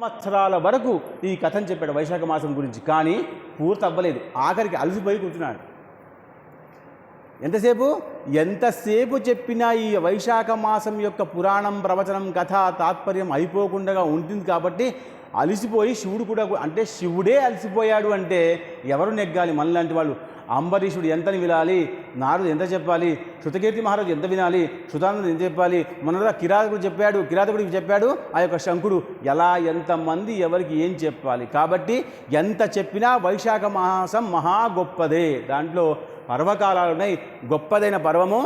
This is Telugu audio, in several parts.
సంవత్సరాల వరకు ఈ కథను చెప్పాడు వైశాఖ మాసం గురించి. కానీ పూర్తి అవ్వలేదు. ఆఖరికి అలసిపోయి కూర్చున్నాడు. ఎంతసేపు చెప్పినా ఈ వైశాఖ మాసం యొక్క పురాణం, ప్రవచనం, కథ, తాత్పర్యం అయిపోకుండా ఉంటుంది. కాబట్టి అలసిపోయి శివుడు కూడా, అంటే శివుడే అలసిపోయాడు అంటే ఎవరు నెగ్గాలి? మనలాంటి వాళ్ళు. అంబరీషుడు ఎంతని వినాలి, నారదుడు ఎంత చెప్పాలి, శృతకీర్తి మహారాజు ఎంత వినాలి, శృతానందుడు ఎంత చెప్పాలి, మొన్న కిరాతకుడికి చెప్పాడు ఆ యొక్క శంకుడు. ఎలా ఎంతమంది ఎవరికి ఏం చెప్పాలి? కాబట్టి ఎంత చెప్పినా వైశాఖ మాసం మహా గొప్పదే. దాంట్లో పర్వకాలాలు ఉన్నాయి. గొప్పదైన పర్వము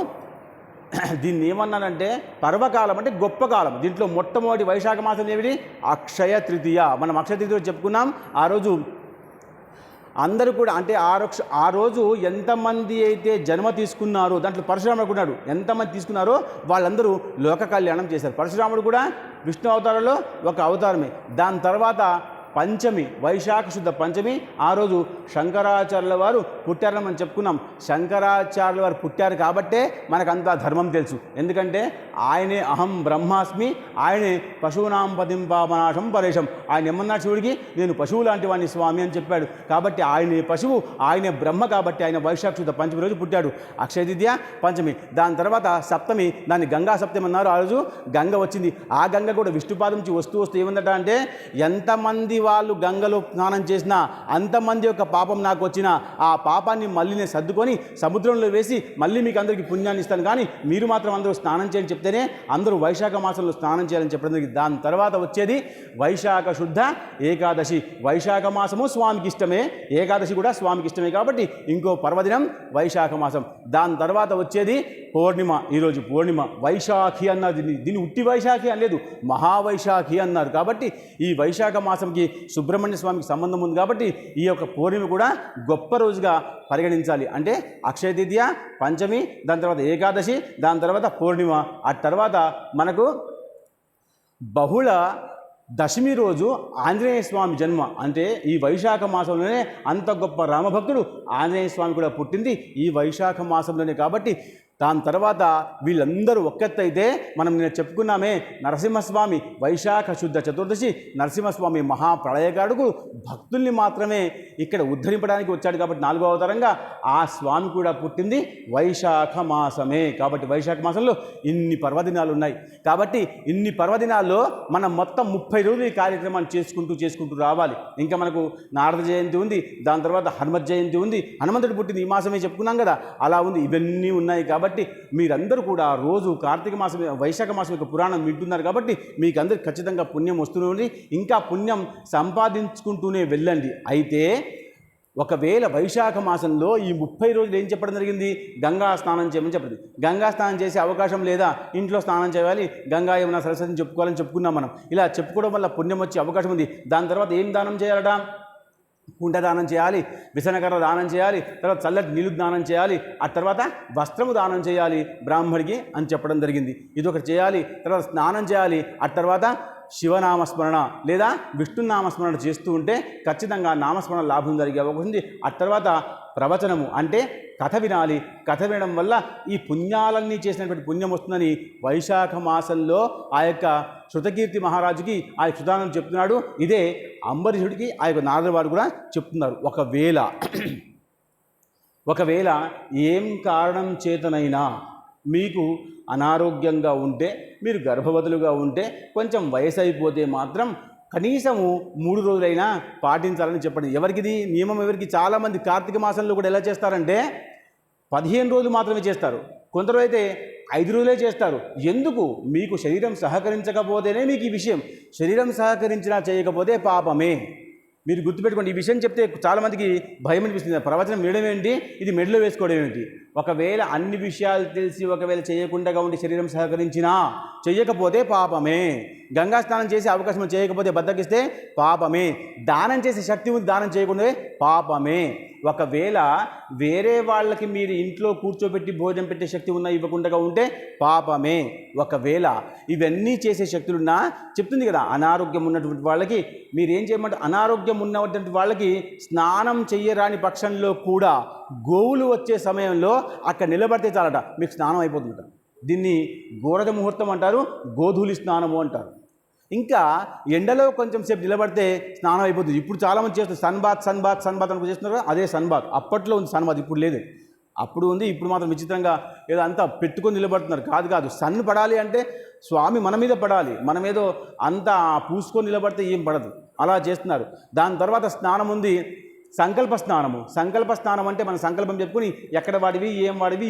దీన్ని ఏమన్నానంటే, పర్వకాలం అంటే గొప్ప కాలం. దీంట్లో మొట్టమొదటి వైశాఖ మాసం ఏమిటి? అక్షయ తృతీయ. మనం అక్షయ తృతీయ చెప్పుకున్నాం. ఆ రోజు అందరూ కూడా, అంటే ఆ రోజు ఎంతమంది అయితే జన్మ తీసుకున్నారో, దాంట్లో పరశురాముడు ఉన్నాడు, ఎంతమంది తీసుకున్నారో వాళ్ళందరూ లోక కళ్యాణం చేశారు. పరశురాముడు కూడా విష్ణు అవతారంలో ఒక అవతారమే. దాని తర్వాత పంచమి, వైశాఖ శుద్ధ పంచమి. ఆ రోజు శంకరాచార్యుల వారు పుట్టారని మనం చెప్పుకున్నాం. శంకరాచార్యుల వారు పుట్టారు కాబట్టే మనకంతా ధర్మం తెలుసు. ఎందుకంటే ఆయనే అహం బ్రహ్మాస్మి, ఆయనే పశువునాం పతిం పాపనాశం పరేశం. ఆయన ఏమన్నాడు శివుడికి? నేను పశువు లాంటి వాడిని స్వామి అని చెప్పాడు. కాబట్టి ఆయనే పశువు, ఆయనే బ్రహ్మ. కాబట్టి ఆయన వైశాఖ శుద్ధ పంచమి రోజు పుట్టాడు. అక్షయ తృతీయ పంచమి. దాని తర్వాత సప్తమి, దాన్ని గంగా సప్తమి అన్నారు. ఆ రోజు గంగ వచ్చింది. ఆ గంగ కూడా విష్ణుపాదం నుంచి వస్తూ ఏముందట అంటే, ఎంతమంది వాళ్ళు గంగలో స్నానం చేసినా, అంతమంది యొక్క పాపం నాకు వచ్చినా, ఆ పాపాన్ని మళ్ళీ నేను సర్దుకొని సముద్రంలో వేసి మళ్ళీ మీకు అందరికీ పుణ్యాన్ని ఇస్తాను, కానీ మీరు మాత్రం అందరూ స్నానం చేయని చెప్తేనే అందరూ వైశాఖ మాసంలో స్నానం చేయాలని చెప్పడం జరిగింది. దాని తర్వాత వచ్చేది వైశాఖ శుద్ధ ఏకాదశి. వైశాఖ మాసము స్వామికి ఇష్టమే, ఏకాదశి కూడా స్వామికి ఇష్టమే. కాబట్టి ఇంకో పర్వదినం వైశాఖ మాసం. దాని తర్వాత వచ్చేది పౌర్ణిమ. ఈరోజు పౌర్ణిమ. వైశాఖి అన్నారు దీన్ని ఉట్టి వైశాఖి అనలేదు, మహావైశాఖి అన్నారు. కాబట్టి ఈ వైశాఖ మాసంకి సుబ్రహ్మణ్య స్వామికి సంబంధం ఉంది. కాబట్టి ఈ యొక్క పౌర్ణమి కూడా గొప్ప రోజుగా పరిగణించాలి. అంటే అక్షయ తృతీయ, పంచమి, దాని తర్వాత ఏకాదశి, దాని తర్వాత పౌర్ణిమ. ఆ తర్వాత మనకు బహుళ దశమి రోజు ఆంజనేయ స్వామి జన్మ. అంటే ఈ వైశాఖ మాసంలోనే అంత గొప్ప రామభక్తుడు ఆంజనేయ స్వామి కూడా పుట్టింది ఈ వైశాఖ మాసంలోనే. కాబట్టి దాని తర్వాత వీళ్ళందరూ ఒక్కెత్తైతే మనం నేను చెప్పుకున్నామే, నరసింహస్వామి వైశాఖ శుద్ధ చతుర్దశి. నరసింహస్వామి మహాప్రళయకారుడు, భక్తుల్ని మాత్రమే ఇక్కడ ఉద్ధరింపడానికి వచ్చాడు. కాబట్టి 4వ అవతారంగా ఆ స్వామి కూడా పుట్టింది వైశాఖ మాసమే. కాబట్టి వైశాఖ మాసంలో ఇన్ని పర్వదినాలు ఉన్నాయి. కాబట్టి ఇన్ని పర్వదినాల్లో మనం మొత్తం 30 రోజులు ఈ కార్యక్రమాన్ని చేసుకుంటూ రావాలి. ఇంకా మనకు నారద జయంతి ఉంది, దాని తర్వాత హనుమత్ జయంతి ఉంది, హనుమంతుడు పుట్టింది ఈ మాసమే చెప్పుకున్నాం కదా, అలా ఉంది. ఇవన్నీ ఉన్నాయి. కాబట్టి మీరందరూ కూడా రోజు కార్తీక మాసం, వైశాఖ మాసం యొక్క పురాణం వింటున్నారు. కాబట్టి మీకు అందరికి ఖచ్చితంగా పుణ్యం వస్తూనే, ఇంకా పుణ్యం సంపాదించుకుంటూనే వెళ్ళండి. అయితే ఒకవేళ వైశాఖ మాసంలో ఈ 30 రోజులు ఏం చెప్పడం జరిగింది? గంగా స్నానం చేయమని చెప్పింది. గంగా స్నానం చేసే అవకాశం లేదా? ఇంట్లో స్నానం చేయాలి, గంగా యమున సరస్వతిని చెప్పుకోవాలని చెప్పుకున్నాం మనం. ఇలా చెప్పుకోవడం వల్ల పుణ్యం వచ్చే అవకాశం ఉంది. దాని తర్వాత ఏం దానం చేయాలట? కుండ దానం చేయాలి, విసనకర్ర దానం చేయాలి, తర్వాత చల్లటి నీళ్ళు దానం చేయాలి, ఆ తర్వాత వస్త్రము దానం చేయాలి బ్రాహ్మడికి అని చెప్పడం జరిగింది. ఇదొకటి చేయాలి. తర్వాత స్నానం చేయాలి. ఆ తర్వాత శివనామస్మరణ లేదా విష్ణునామస్మరణ చేస్తూ ఉంటే ఖచ్చితంగా నామస్మరణ లాభం జరిగే అవకాశం ఉంది. ఆ తర్వాత ప్రవచనము అంటే కథ వినాలి. కథ వినడం వల్ల ఈ పుణ్యాలన్నీ చేసినటువంటి పుణ్యం వస్తుందని వైశాఖ మాసంలో ఆ యొక్క శృతకీర్తి మహారాజుకి ఆ శృతానందుడు చెప్తున్నాడు. ఇదే అంబరీషుడికి ఆ యొక్క నారదుల వారు కూడా చెప్తున్నారు. ఒకవేళ ఏం కారణం చేతనైనా మీకు అనారోగ్యంగా ఉంటే, మీరు గర్భవతులుగా ఉంటే, కొంచెం వయసు అయిపోతే మాత్రం కనీసము 3 రోజులైనా పాటించాలని చెప్పండి. ఎవరికిది నియమం? ఎవరికి? చాలామంది కార్తీక మాసంలో కూడా ఎలా చేస్తారంటే 15 రోజులు మాత్రమే చేస్తారు. కొందరు అయితే 5 రోజులే చేస్తారు. ఎందుకు? మీకు శరీరం సహకరించకపోతేనే మీకు ఈ విషయం. శరీరం సహకరించినా చేయకపోతే పాపమే. మీరు గుర్తుపెట్టుకోండి. ఈ విషయం చెప్తే చాలామందికి భయం అనిపిస్తుంది. ప్రవచనం వినడం ఏంటి, ఇది మెడలో వేసుకోవడం ఏంటి? ఒకవేళ అన్ని విషయాలు తెలిసి ఒకవేళ చేయకుండా ఉండి శరీరం సహకరించినా చెయ్యకపోతే పాపమే. గంగా స్నానం చేసే అవకాశం చేయకపోతే బద్దకిస్తే పాపమే. దానం చేసే శక్తి ఉంది, దానం చేయకుండా పాపమే. ఒకవేళ వేరే వాళ్ళకి మీరు ఇంట్లో కూర్చోబెట్టి భోజనం పెట్టే శక్తి ఉన్నా ఇవ్వకుండా ఉంటే పాపమే. ఒకవేళ ఇవన్నీ చేసే శక్తులున్నా చెప్తుంది కదా, అనారోగ్యం ఉన్నటువంటి వాళ్ళకి మీరేం చేయమంటారు? అనారోగ్యం ఉన్నటువంటి వాళ్ళకి స్నానం చెయ్యరాని పక్షంలో కూడా గోవులు వచ్చే సమయంలో అక్కడ నిలబడితే చాలట, మీకు స్నానం అయిపోతుందట. దీన్ని గోరజ ముహూర్తం అంటారు, గోధూళి స్నానము అంటారు. ఇంకా ఎండలో కొంచెం సేపు నిలబడితే స్నానం అయిపోతుంది. ఇప్పుడు చాలామంది చేస్తారు సన్ బాత్ అనుకో చేస్తున్నారు కదా, అదే సన్ బాత్. అప్పట్లో ఉంది సన్ బాత్, ఇప్పుడు లేదు. అప్పుడు ఉంది, ఇప్పుడు మాత్రం విచిత్రంగా ఏదో అంతా పెట్టుకొని నిలబడుతున్నారు. కాదు, సన్ పడాలి అంటే స్వామి మన మీద పడాలి. మనం ఏదో అంతా పూసుకొని నిలబడితే ఏం పడదు, అలా చేస్తున్నారు. దాని తర్వాత స్నానం ఉంది, సంకల్ప స్నానం అంటే మన సంకల్పం చెప్పుకుని ఎక్కడ వాడివి,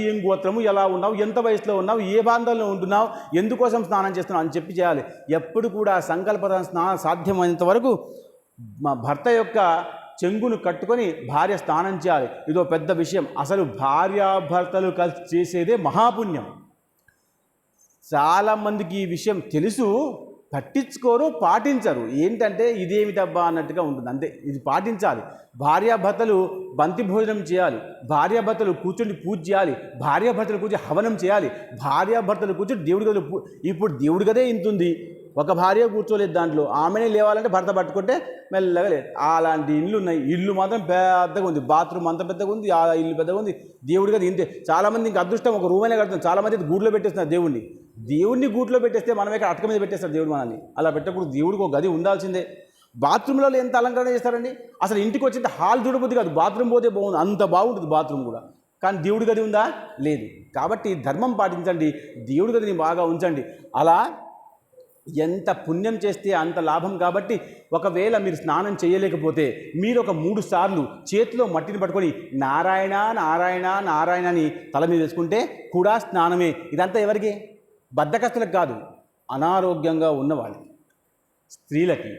ఏం గోత్రము, ఎలా ఉన్నావు, ఎంత వయసులో ఉన్నావు, ఏ బాంధంలో ఉంటున్నావు, ఎందుకోసం స్నానం చేస్తున్నావు అని చెప్పి చేయాలి. ఎప్పుడు కూడా సంకల్ప స్నానం సాధ్యమైనంత వరకు మా భర్త యొక్క చెంగును కట్టుకొని భార్య స్నానం చేయాలి. ఇదో పెద్ద విషయం. అసలు భార్యాభర్తలు కలిసి చేసేదే మహాపుణ్యం. చాలామందికి ఈ విషయం తెలుసు, పట్టించుకోరు, పాటించరు. ఏంటంటే ఇదేమిటబ్బా అన్నట్టుగా ఉంటుంది, అంతే. ఇది పాటించాలి. భార్యాభర్తలు బంతి భోజనం చేయాలి, భార్యాభర్తలు కూర్చొని పూజ చేయాలి, భార్యాభర్తలు కూర్చొని హవనం చేయాలి, భార్యాభర్తలు కూర్చొని దేవుడి గదిలో ఇప్పుడు దేవుడి గదే ఇంతుంది, ఒక భార్య కూర్చోలేదు దాంట్లో. ఆమెనే లేవాలంటే భర్త పట్టుకుంటే మెల్లగా లేదు. అలాంటి ఇల్లు ఉన్నాయి. ఇల్లు మాత్రం పెద్దగా ఉంది, బాత్రూమ్ అంత పెద్దగా ఉంది, ఆ ఇల్లు పెద్దగా ఉంది, దేవుడి గది ఇంతే. చాలామంది ఇంకా అదృష్టం ఒక రూమైనా కడుతుంది. చాలామంది గూట్లో పెట్టేస్తున్నారు దేవుడిని గూట్లో పెట్టేస్తే మనం ఇక్కడ అటక మీద పెట్టేస్తారు దేవుడు మనల్ని. అలా పెట్టకూడదు. దేవుడికి ఒక గది ఉండాల్సిందే. బాత్రూంలో ఎంత అలంకరణ చేస్తారండి. అసలు ఇంటికి వచ్చింటే హాల్ చూడబోద్ది కాదు, బాత్రూమ్ పోతే బాగుంది, అంత బాగుంటుంది బాత్రూమ్ కూడా. కానీ దేవుడి గది ఉందా? లేదు. కాబట్టి ధర్మం పాటించండి, దేవుడి గదిని బాగా ఉంచండి. అలా ఎంత పుణ్యం చేస్తే అంత లాభం. కాబట్టి ఒకవేళ మీరు స్నానం చేయలేకపోతే మీరు ఒక 3 సార్లు చేతిలో మట్టిని పట్టుకొని నారాయణ నారాయణ నారాయణ అని తల మీద వేసుకుంటే కూడా స్నానమే. ఇదంతా ఎవరికి? బద్ధకస్తులకు కాదు, అనారోగ్యంగా ఉన్న వాళ్ళకి, స్త్రీలకి,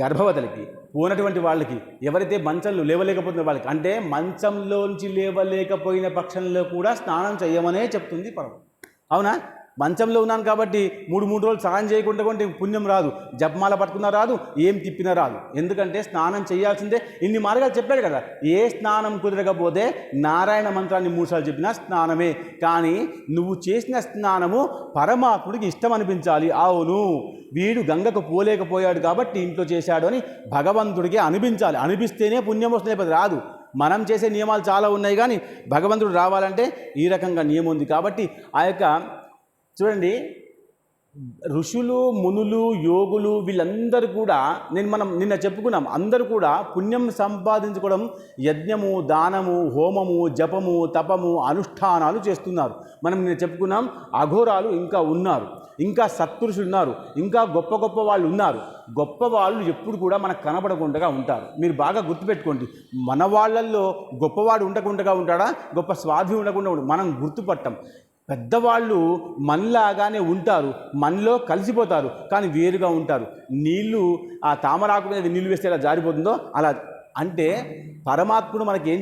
గర్భవతులకి, పోనటువంటి వాళ్ళకి, ఎవరైతే మంచంలో లేవలేకపోతున్న వాళ్ళకి. అంటే మంచంలోంచి లేవలేకపోయిన పక్షంలో కూడా స్నానం చేయమనే చెప్తుంది పరమ. అవునా? మంచంలో ఉన్నాను కాబట్టి 3 రోజులు స్నానం చేయకుండా కొంటే పుణ్యం రాదు, జపమాల పట్టుకున్నా రాదు, ఏం తిప్పినా రాదు. ఎందుకంటే స్నానం చేయాల్సిందే. ఇన్ని మార్గాలు చెప్పాడు కదా. ఏ స్నానం కుదరకపోతే నారాయణ మంత్రాన్ని 3 సార్లు చెప్పినా స్నానమే. కానీ నువ్వు చేసిన స్నానము పరమాత్ముడికి ఇష్టం అనిపించాలి. అవును, వీడు గంగకు పోలేకపోయాడు కాబట్టి ఇంట్లో చేశాడు అని భగవంతుడికి అనిపించాలి. అనిపిస్తేనే పుణ్యం వస్తుంది, లేకపోతే రాదు. మనం చేసే నియమాలు చాలా ఉన్నాయి, కానీ భగవంతుడు రావాలంటే ఈ రకంగా నియమం ఉంది. కాబట్టి ఆ యొక్క చూడండి, ఋషులు, మునులు, యోగులు వీళ్ళందరూ కూడా మనం నిన్న చెప్పుకున్నాం. అందరూ కూడా పుణ్యం సంపాదించుకోవడం యజ్ఞము, దానము, హోమము, జపము, తపము, అనుష్ఠానాలు చేస్తున్నారు. మనం నిన్న చెప్పుకున్నాం. అఘోరాలు ఇంకా ఉన్నారు, ఇంకా సత్పురుషులు ఉన్నారు, ఇంకా గొప్ప గొప్ప వాళ్ళు ఉన్నారు. గొప్ప వాళ్ళు ఎప్పుడు కూడా మనకు కనబడకుండా ఉంటారు. మీరు బాగా గుర్తుపెట్టుకోండి. మన వాళ్ళల్లో గొప్పవాడు ఉండకుండా ఉంటాడా, గొప్ప స్వాధి ఉండకుండా మనం గుర్తుపట్టం. పెద్దవాళ్ళు మనలాగానే ఉంటారు, మనలో కలిసిపోతారు, కానీ వేరుగా ఉంటారు. నీళ్లు ఆ తామరాకు మీద నీళ్ళు వేస్తే ఎలా జారిపోతుందో అలా. అంటే పరమాత్ముడు మనకి ఏం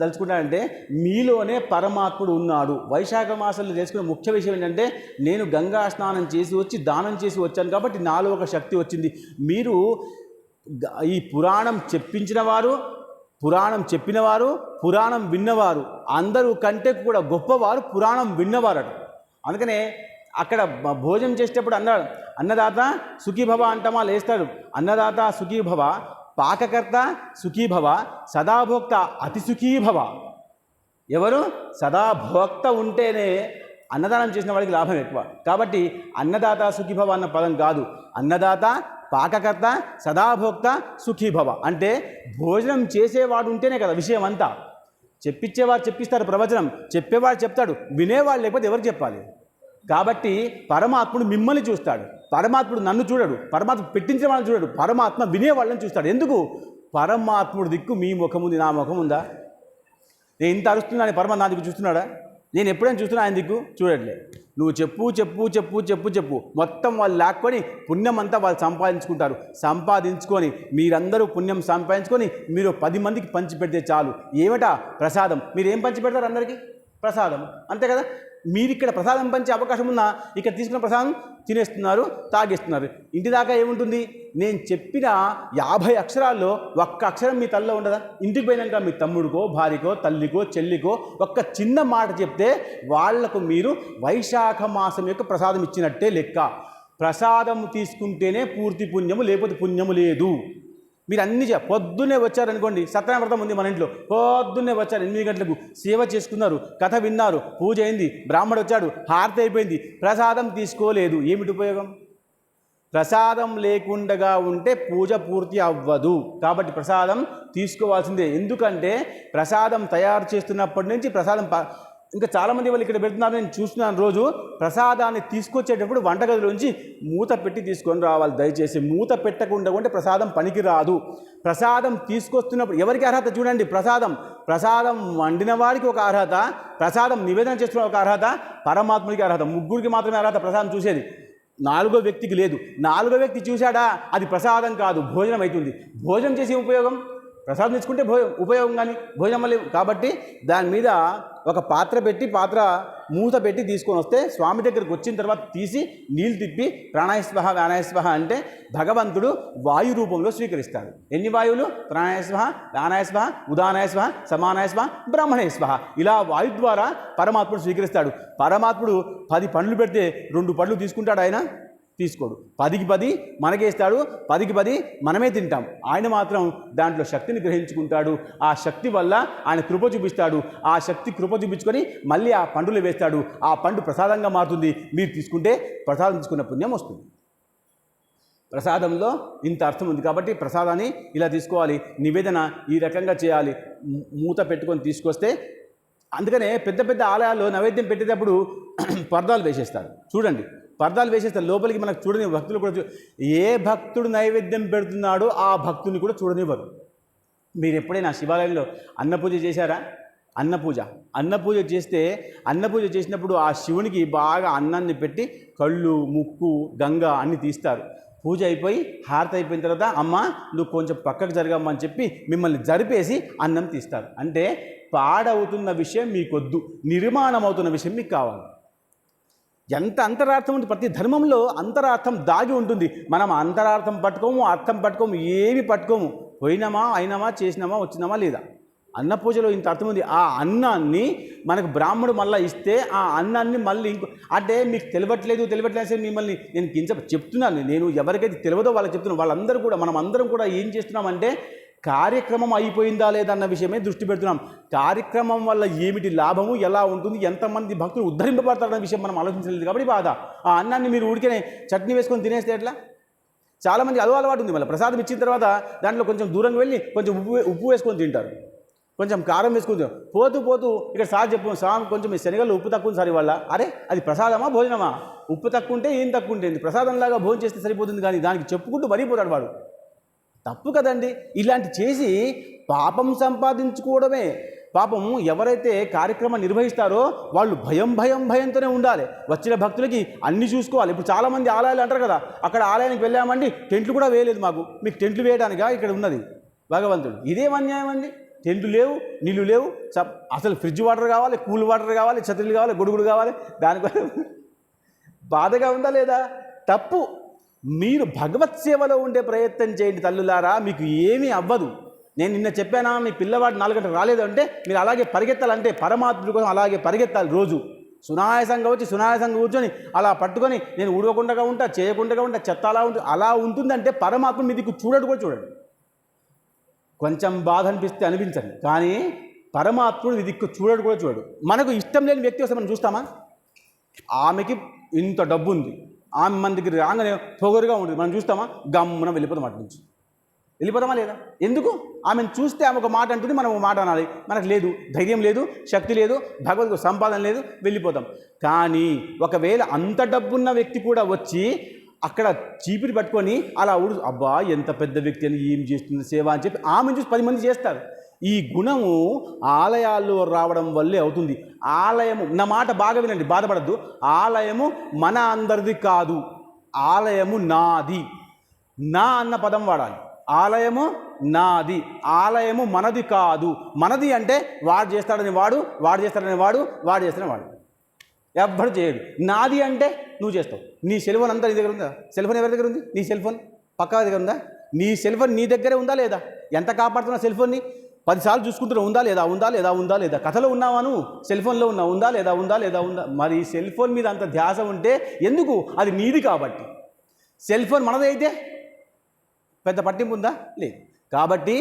దలుచుకుంటాడంటే మీలోనే పరమాత్ముడు ఉన్నాడు. వైశాఖ మాసంలో చేసుకునే ముఖ్య విషయం ఏంటంటే, నేను గంగా స్నానం చేసి వచ్చి దానం చేసి వచ్చాను కాబట్టి నాలో ఒక శక్తి వచ్చింది. మీరు ఈ పురాణం చెప్పించిన వారు, పురాణం చెప్పినవారు, పురాణం విన్నవారు అందరూ కంటే కూడా గొప్పవారు పురాణం విన్నవారట. అందుకనే అక్కడ భోజనం చేసేటప్పుడు అన్నాడు, అన్నదాత సుఖీభవ అంటమా లేస్తాడు. అన్నదాత సుఖీభవ, పాకకర్త సుఖీభవ, సదాభోక్త అతి సుఖీభవ. ఎవరు? సదాభోక్త ఉంటేనే అన్నదానం చేసిన వాడికి లాభం ఎక్కువ. కాబట్టి అన్నదాత సుఖీభవ అన్న పదం కాదు, అన్నదాత, పాకకర్త, సదాభోక్త, సుఖీభవ. అంటే భోజనం చేసేవాడు ఉంటేనే కదా విషయం అంతా. చెప్పించేవాడు చెప్పిస్తారు ప్రవచనం, చెప్పేవాడు చెప్తాడు, వినేవాడు లేకపోతే ఎవరు చెప్పాలి? కాబట్టి పరమాత్ముడు మిమ్మల్ని చూస్తాడు, పరమాత్ముడు నన్ను చూడడు, పరమాత్మ పెట్టించిన వాళ్ళని చూడడు, పరమాత్మ వినేవాళ్ళని చూస్తాడు. ఎందుకు? పరమాత్ముడు దిక్కు మీ ముఖం ఉంది, నా ముఖం ఉందా? నేను ఇంత అరుస్తున్నాను, పరమాత్మ నా దిక్కు చూస్తున్నాడా? నేను ఎప్పుడైనా చూస్తున్నా ఆయన దిక్కు చూడట్లే. నువ్వు చెప్పు చెప్పు చెప్పు చెప్పు చెప్పు మొత్తం వాళ్ళు లాక్కొని పుణ్యం అంతా వాళ్ళు సంపాదించుకొని మీరందరూ పుణ్యం సంపాదించుకొని మీరు 10 మందికి పంచిపెడితే చాలు. ఏమిటా? ప్రసాదం. మీరు ఏం పంచి పెడతారు అందరికీ? ప్రసాదం, అంతే కదా. మీరు ఇక్కడ ప్రసాదం పంచే అవకాశం ఉన్నా ఇక్కడ తీసుకున్న ప్రసాదం తినేస్తున్నారు, తాగేస్తున్నారు. ఇంటి దాకా ఏముంటుంది? నేను చెప్పిన 50 అక్షరాల్లో ఒక్క అక్షరం మీ తల్లో ఉండదా? ఇంటికి పోయినాక మీ తమ్ముడికో, భార్యకో, తల్లికో, చెల్లికో ఒక్క చిన్న మాట చెప్తే వాళ్లకు మీరు వైశాఖ మాసం యొక్క ప్రసాదం ఇచ్చినట్టే లెక్క. ప్రసాదం తీసుకుంటేనే పూర్తి పుణ్యము, లేకపోతే పుణ్యము లేదు. మీరు అన్నీ పొద్దున్నే వచ్చారనుకోండి, సత్యనారాయణ వ్రతం ఉంది మన ఇంట్లో, పొద్దున్నే వచ్చారు 8 గంటలకు, సేవ చేసుకున్నారు, కథ విన్నారు, పూజ అయింది, బ్రాహ్మడు వచ్చాడు, హారతి అయిపోయింది, ప్రసాదం తీసుకోలేదు, ఏమిటి ఉపయోగం? ప్రసాదం లేకుండా ఉంటే పూజ పూర్తి అవ్వదు. కాబట్టి ప్రసాదం తీసుకోవాల్సిందే. ఎందుకంటే ప్రసాదం తయారు చేస్తున్నప్పటి నుంచి ప్రసాదం ఇంకా చాలామంది వాళ్ళు ఇక్కడ పెడుతున్నారు, నేను చూస్తున్నాను రోజు. ప్రసాదాన్ని తీసుకొచ్చేటప్పుడు వంటగదిలోంచి మూత పెట్టి తీసుకొని రావాలి. దయచేసి మూత పెట్టకుండా ఉంటే ప్రసాదం పనికి రాదు. ప్రసాదం తీసుకొస్తున్నప్పుడు ఎవరికి అర్హత చూడండి. ప్రసాదం వండిన వాడికి ఒక అర్హత, ప్రసాదం నివేదన చేస్తున్న ఒక అర్హత, పరమాత్ముడికి అర్హత. ముగ్గురికి మాత్రమే అర్హత ప్రసాదం చూసేది. నాలుగో వ్యక్తికి లేదు. నాలుగో వ్యక్తి చూశాడా అది ప్రసాదం కాదు, భోజనం అవుతుంది. భోజనం చేసే ఉపయోగం, ప్రసాదం తెచ్చుకుంటే ఉపయోగం కానీ భోజనం వల్ల. కాబట్టి దాని మీద ఒక పాత్ర పెట్టి మూత పెట్టి తీసుకొని వస్తే స్వామి దగ్గరికి వచ్చిన తర్వాత తీసి నీళ్ళు తిప్పి ప్రాణాయస్వహ వ్యానాయస్వహ అంటే భగవంతుడు వాయు రూపంలో స్వీకరిస్తాడు. ఎన్ని వాయువులు? ప్రాణాయస్వహ, వ్యానాయస్వహ, ఉదానాయస్వహ, సమానాయస్వహ, బ్రహ్మణేస్వహ. ఇలా వాయు ద్వారా పరమాత్ముడు స్వీకరిస్తాడు. పరమాత్ముడు 10 పండ్లు పెడితే 2 పండ్లు తీసుకుంటాడు, ఆయన తీసుకోడు. 10కి 10 మనకేస్తాడు, 10కి 10 మనమే తింటాం. ఆయన మాత్రం దాంట్లో శక్తిని గ్రహించుకుంటాడు. ఆ శక్తి వల్ల ఆయన కృప చూపిస్తాడు. ఆ శక్తి కృప చూపించుకొని మళ్ళీ ఆ పండులు వేస్తాడు. ఆ పండు ప్రసాదంగా మారుతుంది. మీరు తీసుకుంటే ప్రసాదం తీసుకున్న పుణ్యం వస్తుంది. ప్రసాదంలో ఇంత అర్థం ఉంది. కాబట్టి ప్రసాదాన్ని ఇలా తీసుకోవాలి, నివేదన ఈ రకంగా చేయాలి. మూత పెట్టుకొని తీసుకొస్తే, అందుకనే పెద్ద పెద్ద ఆలయాల్లో నైవేద్యం పెట్టేటప్పుడు పర్దాలు వేసేస్తారు. చూడండి, పర్దాలు వేసేస్తారు లోపలికి. మనకు చూడని భక్తులు కూడా ఏ భక్తుడు నైవేద్యం పెడుతున్నాడో ఆ భక్తుని కూడా చూడనివ్వరు. మీరు ఎప్పుడైనా శివాలయంలో అన్నపూజ చేశారా? అన్నపూజ చేసినప్పుడు ఆ శివునికి బాగా అన్నాన్ని పెట్టి కళ్ళు, ముక్కు, గంగ అన్ని తీస్తారు. పూజ అయిపోయి హారతి అయిపోయిన తర్వాత అమ్మ నువ్వు కొంచెం పక్కకు జరగమ్మని చెప్పి మిమ్మల్ని జరిపేసి అన్నం తీస్తారు. అంటే పాడవుతున్న విషయం మీకొద్దు, నిర్మాణం అవుతున్న విషయం మీకు కావాలి. ఎంత అంతరార్థం ఉంది. ప్రతి ధర్మంలో అంతరార్థం దాగి ఉంటుంది. మనం అంతరార్థం పట్టుకోము, అర్థం పట్టుకోము, ఏవి పట్టుకోము. పోయినామా, అయినామా, చేసినామా, వచ్చినామా లేదా. అన్న పూజలో ఇంత అర్థం ఉంది. ఆ అన్నాన్ని మనకు బ్రాహ్మడు మళ్ళీ ఇస్తే ఆ అన్నాన్ని మళ్ళీ అంటే మీకు తెలియట్లేదు మిమ్మల్ని నేను చెప్తున్నాను. నేను ఎవరికైతే తెలియదో వాళ్ళకి చెప్తున్నాను. వాళ్ళందరూ కూడా మనం అందరం కూడా ఏం చేస్తున్నామంటే కార్యక్రమం అయిపోయిందా లేదన్న విషయమే దృష్టి పెడుతున్నాం. కార్యక్రమం వల్ల ఏమిటి లాభము, ఎలా ఉంటుంది, ఎంతమంది భక్తులు ఉద్ధరింపబడతారన్న విషయం మనం ఆలోచించలేదు. కాబట్టి బాధ. ఆ అన్నాన్ని మీరు ఉడికనే చట్నీ వేసుకొని తినేస్తే ఎట్లా? చాలామంది అలవాటు ఉంది. మళ్ళీ ప్రసాదం ఇచ్చిన తర్వాత దాంట్లో కొంచెం దూరంగా వెళ్ళి కొంచెం ఉప్పు వేసుకొని తింటారు, కొంచెం కారం వేసుకొని పోతూ ఇక్కడ సార్ స్వామి కొంచెం మీ శనగలు ఉప్పు తక్కువ ఉంది సార్ ఇవాళ. అరే అది ప్రసాదమా భోజనమా? ఉప్పు తక్కువ ఉంటే ఏం తక్కువ ఉంటుంది, ప్రసాదంలాగా భోజనం చేస్తే సరిపోతుంది. కానీ దానికి చెప్పుకుంటూ మరిపోతాడు వాడు. తప్పు కదండి. ఇలాంటి చేసి పాపం సంపాదించుకోవడమే. పాపం ఎవరైతే కార్యక్రమం నిర్వహిస్తారో వాళ్ళు భయంతోనే ఉండాలి. వచ్చిన భక్తులకి అన్నీ చూసుకోవాలి. ఇప్పుడు చాలామంది ఆలయాలు అంటారు కదా, అక్కడ ఆలయానికి వెళ్ళామండి టెంట్లు కూడా వేయలేదు మాకు. మీకు టెంట్లు వేయడానికా ఇక్కడ ఉన్నది భగవంతుడు? ఇదేం అన్యాయం అండి. టెంట్లు లేవు, నీళ్ళు లేవు, అసలు ఫ్రిడ్జ్ వాటర్ కావాలి, కూల్ వాటర్ కావాలి, ఛత్రీలు కావాలి, గొడుగుడు కావాలి. దానికోసం బాధగా ఉందా లేదా? తప్పు. మీరు భగవత్ సేవలో ఉండే ప్రయత్నం చేయండి తల్లులారా, మీకు ఏమీ అవ్వదు. నేను నిన్న చెప్పానా, మీ పిల్లవాడు 4 గంటలు రాలేదు అంటే మీరు అలాగే పరిగెత్తాలంటే పరమాత్ముడి కోసం అలాగే పరిగెత్తాలి. రోజు సునాయాసంగా వచ్చి సునాయాసంగా కూర్చొని అలా పట్టుకొని నేను ఊడవకుండా ఉంటా, చేయకుండా ఉంటా, చెత్త అలా ఉంటుందంటే పరమాత్మ మీ దిక్కు చూడండి కూడా చూడండి. కొంచెం బాధ అనిపించండి, కానీ పరమాత్ముడు మీ దిక్కు చూడడు కూడా చూడడు. మనకు ఇష్టం లేని వ్యక్తి వస్తే మనం చూస్తామా? ఆమెకి ఇంత డబ్బు ఉంది, ఆమె మన దగ్గర రాగానే పొగరుగా ఉంటుంది, మనం చూస్తామా? గమ్మున వెళ్ళిపోతాం, అటు నుంచి వెళ్ళిపోతామా లేదా? ఎందుకు? ఆమెను చూస్తే ఆమె ఒక మాట అంటుంది, మనం ఒక మాట అనాలి. మనకు లేదు, ధైర్యం లేదు, శక్తి లేదు, భగవద్గీత సంపాదన లేదు, వెళ్ళిపోతాం. కానీ ఒకవేళ అంత డబ్బున్న వ్యక్తి కూడా వచ్చి అక్కడ చీపిరి పట్టుకొని అలా అబ్బా ఎంత పెద్ద వ్యక్తి అని, ఏం చేస్తుంది సేవ అని చెప్పి ఆమెను చూసి 10 మంది చేస్తారు. ఈ గుణము ఆలయాల్లో రావడం వల్లే అవుతుంది. ఆలయము, నా మాట బాగా వినండి, బాధపడద్దు. ఆలయము మన అందరిది కాదు, ఆలయము నాది. నా అన్న పదం వాడాలి. ఆలయము నాది, ఆలయము మనది కాదు. మనది అంటే వాడు చేస్తాడని వాడు, వాడు చేస్తాడని వాడు, వాడు చేస్తాడని వాడు, ఎవ్వడు చేయడు. నాది అంటే నువ్వు చేస్తావు. నీ సెల్ ఫోన్ అంతా నీ దగ్గర ఉందా? సెల్ ఫోన్ ఎవరి దగ్గర ఉంది? నీ సెల్ ఫోన్ పక్కా దగ్గర ఉందా? నీ సెల్ ఫోన్ నీ దగ్గరే ఉందా లేదా? ఎంత కాపాడుతున్నా సెల్ ఫోన్ని? 10 సార్లు చూసుకుంటున్నావు, ఉందా లేదా, ఉందా లేదా, ఉందా లేదా? కథలో ఉన్నావా నువ్వు? సెల్ ఫోన్లో ఉన్నావు, ఉందా లేదా, ఉందా లేదా, ఉందా? మరి సెల్ ఫోన్ మీద అంత ధ్యాస ఉంటే ఎందుకు? అది నీది కాబట్టి. సెల్ ఫోన్ మనది అయితే పెద్ద పట్టింపు ఉందా? లేదు. కాబట్టి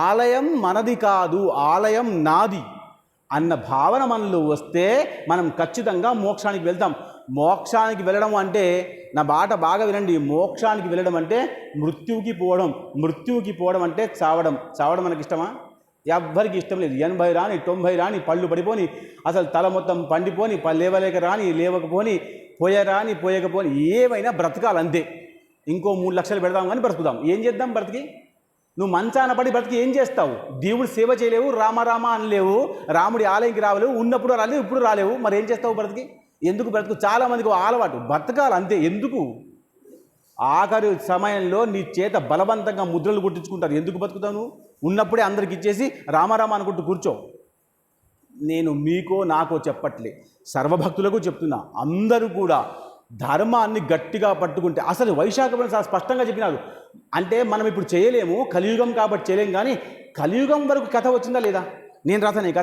ఆలయం మనది కాదు, ఆలయం నాది అన్న భావన మనలో వస్తే మనం ఖచ్చితంగా మోక్షానికి వెళ్తాం. మోక్షానికి వెళ్ళడం అంటే, నా బాట బాగా వినండి, మోక్షానికి వెళ్ళడం అంటే మృత్యువుకి పోవడం. మృత్యువుకి పోవడం అంటే చావడం. చావడం మనకి ఇష్టమా? ఎవ్వరికి ఇష్టం లేదు. 80 రాని 90 రాని, పళ్ళు పడిపోని, అసలు తల మొత్తం పండిపోని, లేవలేక రాని లేవకపోని, పోయకపోని, ఏమైనా బ్రతకాలంతే. ఇంకో 3 లక్షలు పెడదాం కానీ బ్రతుకుదాం. ఏం చేద్దాం బ్రతికి? నువ్వు మంచాన పడి బ్రతికి ఏం చేస్తావు? దేవుడు సేవ చేయలేవు, రామ అనలేవు, రాముడి ఆలయంకి రాలేవు, ఉన్నప్పుడు రాలేవు, ఇప్పుడు రాలేవు, మరి ఏం చేస్తావు బ్రతికి? ఎందుకు బ్రతుకు? చాలామందికి అలవాటు బ్రతకాలి అంతే. ఎందుకు? ఆఖరి సమయంలో నీ చేత బలవంతంగా ముద్రలు గుర్తించుకుంటారు. ఎందుకు బతుకుతావు? నువ్వు ఉన్నప్పుడే అందరికి ఇచ్చేసి రామారామ అనుకుంటూ కూర్చో. నేను మీకో నాకో చెప్పట్లే, సర్వభక్తులకు చెప్తున్నా. అందరూ కూడా ధర్మాన్ని గట్టిగా పట్టుకుంటే, అసలు వైశాఖం చాలా స్పష్టంగా చెప్పినారు. అంటే మనం ఇప్పుడు చేయలేము, కలియుగం కాబట్టి చేయలేము, కానీ కలియుగం వరకు కథ వచ్చిందా లేదా? నేను రాశాను ఈ